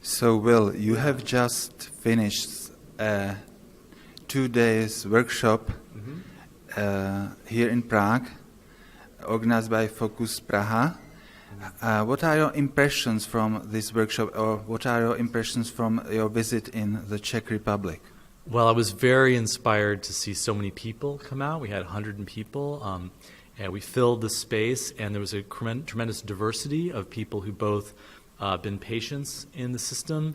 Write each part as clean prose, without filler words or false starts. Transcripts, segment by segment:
So, Will, you have just finished a 2 days workshop here in Prague, organized by Focus Praha. What are your impressions from this workshop, or what are your impressions from your visit in the Czech Republic? Well, I was very inspired to see so many people come out. We had 100 people, and we filled the space, and there was a tremendous diversity of people who both been patients in the system,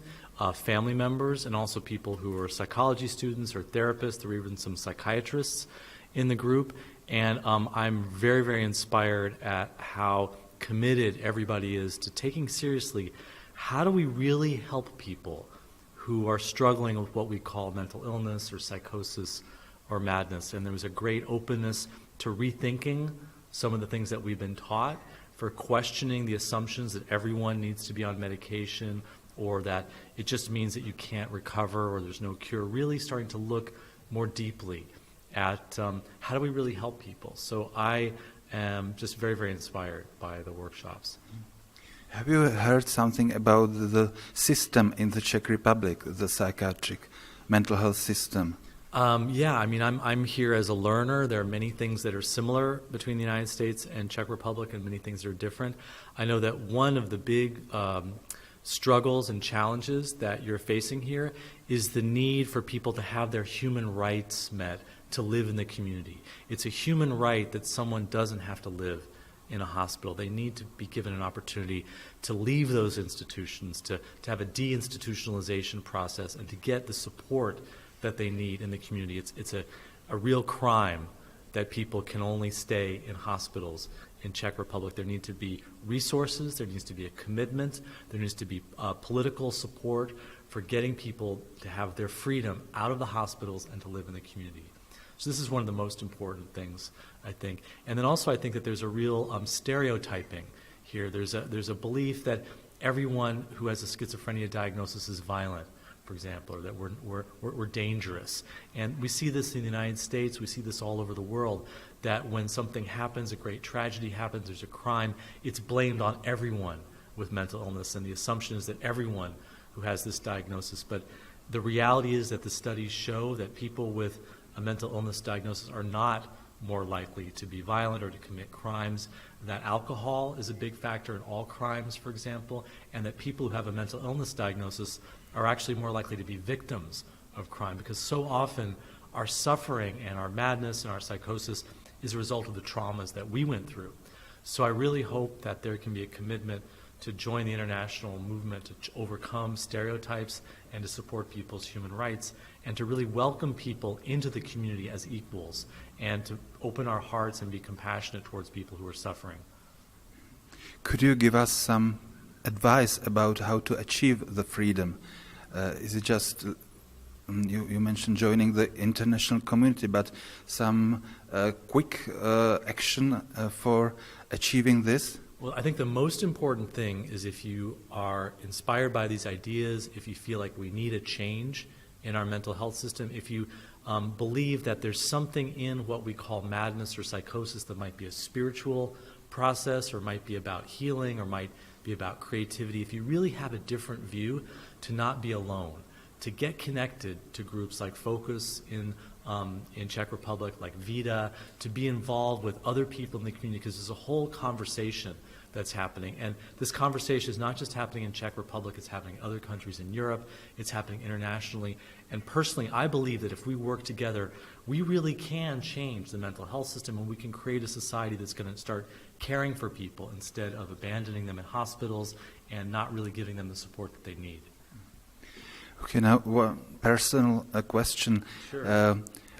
family members, and also people who were psychology students or therapists. There were even some psychiatrists in the group. And I'm very, very inspired at how committed everybody is to taking seriously, how do we really help people who are struggling with what we call mental illness or psychosis or madness. And there was a great openness to rethinking some of the things that we've been taught, for questioning the assumptions that everyone needs to be on medication, or that it just means that you can't recover or there's no cure, really starting to look more deeply at how do we really help people. So I am just very, very inspired by the workshops. Have you heard something about the system in the Czech Republic, the psychiatric mental health system? Yeah, I mean, I'm here as a learner. There are many things that are similar between the United States and Czech Republic, and many things that are different. I know that one of the big struggles and challenges that you're facing here is the need for people to have their human rights met, to live in the community. It's a human right that someone doesn't have to live in a hospital. They need to be given an opportunity to leave those institutions, to have a deinstitutionalization process, and to get the support that they need in the community. It's a real crime that people can only stay in hospitals in Czech Republic. There need to be resources, there needs to be a commitment, there needs to be political support for getting people to have their freedom out of the hospitals and to live in the community. So this is one of the most important things, I think. And then also I think that there's a real stereotyping here. There's a belief that everyone who has a schizophrenia diagnosis is violent, for example, or that we're dangerous. And we see this in the United States, we see this all over the world, that when something happens, a great tragedy happens, there's a crime, it's blamed on everyone with mental illness, and the assumption is that everyone who has this diagnosis. But the reality is that the studies show that people with a mental illness diagnosis are not more likely to be violent or to commit crimes, that alcohol is a big factor in all crimes, for example, and that people who have a mental illness diagnosis are actually more likely to be victims of crime, because so often our suffering and our madness and our psychosis is a result of the traumas that we went through. So I really hope that there can be a commitment to join the international movement to overcome stereotypes and to support people's human rights, and to really welcome people into the community as equals, and to open our hearts and be compassionate towards people who are suffering. Could you give us some advice about how to achieve the freedom? Is it just, you mentioned joining the international community, but some quick action for achieving this? Well, I think the most important thing is, if you are inspired by these ideas, if you feel like we need a change in our mental health system, if you believe that there's something in what we call madness or psychosis that might be a spiritual process, or might be about healing, or might be about creativity, if you really have a different view, to not be alone, to get connected to groups like Focus in Czech Republic, like Vida, to be involved with other people in the community, because there's a whole conversation that's happening. And this conversation is not just happening in Czech Republic, it's happening in other countries in Europe, it's happening internationally. And personally, I believe that if we work together, we really can change the mental health system, and we can create a society that's going to start caring for people instead of abandoning them in hospitals and not really giving them the support that they need. Okay, now one personal question. Sure.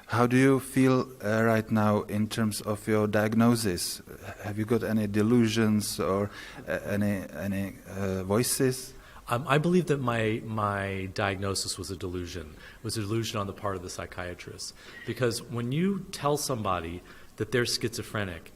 How do you feel right now in terms of your diagnosis? Have you got any delusions or any voices? I believe that my diagnosis was a delusion. It was a delusion on the part of the psychiatrist. Because when you tell somebody that they're schizophrenic,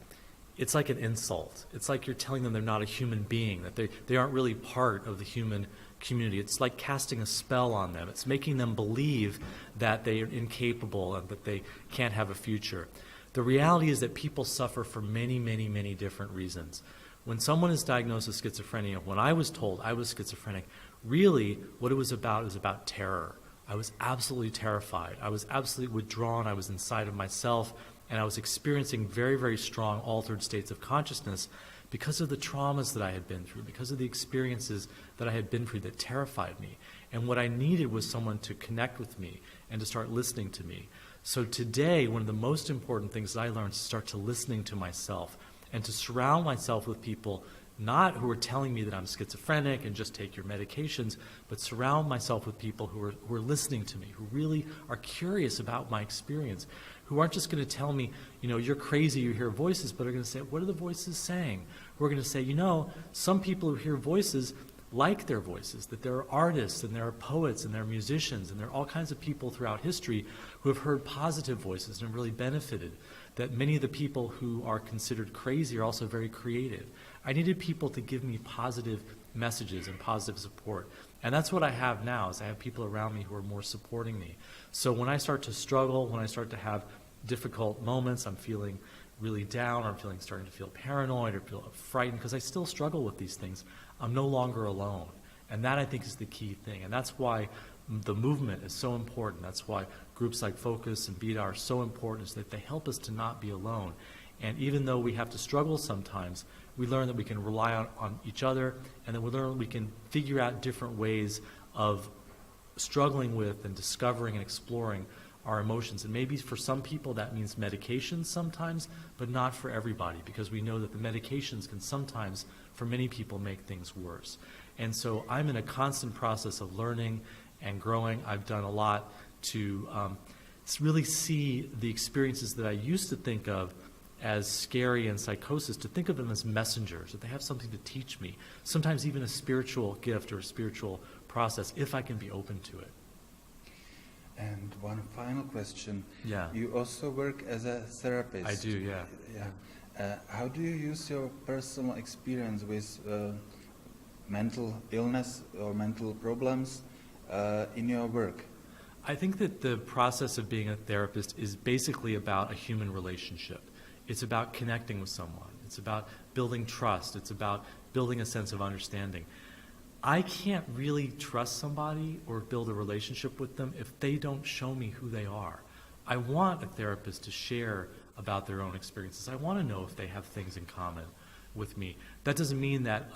it's like an insult. It's like you're telling them they're not a human being, that they aren't really part of the human community. It's like casting a spell on them. It's making them believe that they are incapable and that they can't have a future. The reality is that people suffer for many, many, many different reasons. When someone is diagnosed with schizophrenia, when I was told I was schizophrenic, Really, what it was about terror. I was absolutely terrified. I was absolutely withdrawn. I was inside of myself, and I was experiencing very, very strong altered states of consciousness because of the traumas that I had been through, because of the experiences that I had been through that terrified me. And what I needed was someone to connect with me and to start listening to me. So today, one of the most important things that I learned is to start to listening to myself and to surround myself with people not who are telling me that I'm schizophrenic and just take your medications, but surround myself with people who are listening to me, who really are curious about my experience, who aren't just going to tell me, you're crazy, you hear voices, but are going to say, what are the voices saying? We're going to say, some people who hear voices like their voices, that there are artists and there are poets and there are musicians and there are all kinds of people throughout history who have heard positive voices and have really benefited, that many of the people who are considered crazy are also very creative. I needed people to give me positive messages and positive support. And that's what I have now, is I have people around me who are more supporting me. So when I start to struggle, when I start to have difficult moments, I'm feeling really down, or I'm starting to feel paranoid or feel frightened, because I still struggle with these things, I'm no longer alone. And that, I think, is the key thing. And that's why the movement is so important. That's why groups like Focus and VITA are so important, is that they help us to not be alone. And even though we have to struggle sometimes, we learn that we can rely on each other, and then we learn we can figure out different ways of struggling with and discovering and exploring our emotions. And maybe for some people that means medications sometimes, but not for everybody, because we know that the medications can sometimes, for many people, make things worse. And so I'm in a constant process of learning and growing. I've done a lot to really see the experiences that I used to think of as scary and psychosis, to think of them as messengers, that they have something to teach me, sometimes even a spiritual gift or a spiritual process, if I can be open to it. And one final question. Yeah. You also work as a therapist. I do, yeah. Yeah. How do you use your personal experience with mental illness or mental problems in your work? I think that the process of being a therapist is basically about a human relationship. It's about connecting with someone. It's about building trust. It's about building a sense of understanding. I can't really trust somebody or build a relationship with them if they don't show me who they are. I want a therapist to share about their own experiences. I want to know if they have things in common with me. That doesn't mean that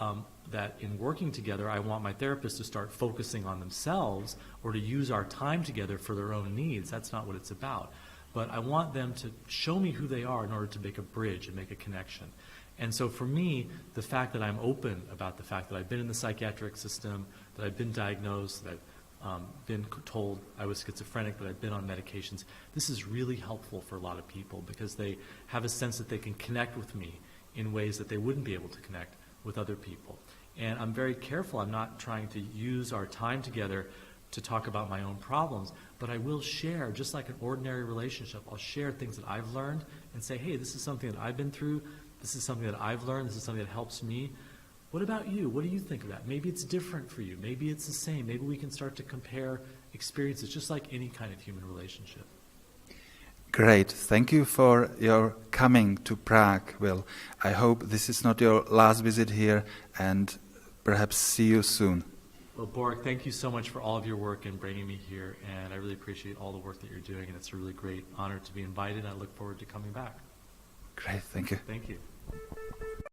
that in working together, I want my therapist to start focusing on themselves or to use our time together for their own needs. That's not what it's about. But I want them to show me who they are in order to make a bridge and make a connection. And so for me, the fact that I'm open about the fact that I've been in the psychiatric system, that I've been diagnosed, that I've been told I was schizophrenic, that I've been on medications, this is really helpful for a lot of people, because they have a sense that they can connect with me in ways that they wouldn't be able to connect with other people. And I'm very careful. I'm not trying to use our time together to talk about my own problems, but I will share, just like an ordinary relationship, I'll share things that I've learned and say, hey, this is something that I've been through, this is something that I've learned, this is something that helps me. What about you? What do you think of that? Maybe it's different for you. Maybe it's the same. Maybe we can start to compare experiences, just like any kind of human relationship. Great. Thank you for your coming to Prague, Will. I hope this is not your last visit here, and perhaps see you soon. Well, Borek, thank you so much for all of your work in bringing me here, and I really appreciate all the work that you're doing, and it's a really great honor to be invited, and I look forward to coming back. Great. Thank you. Thank you.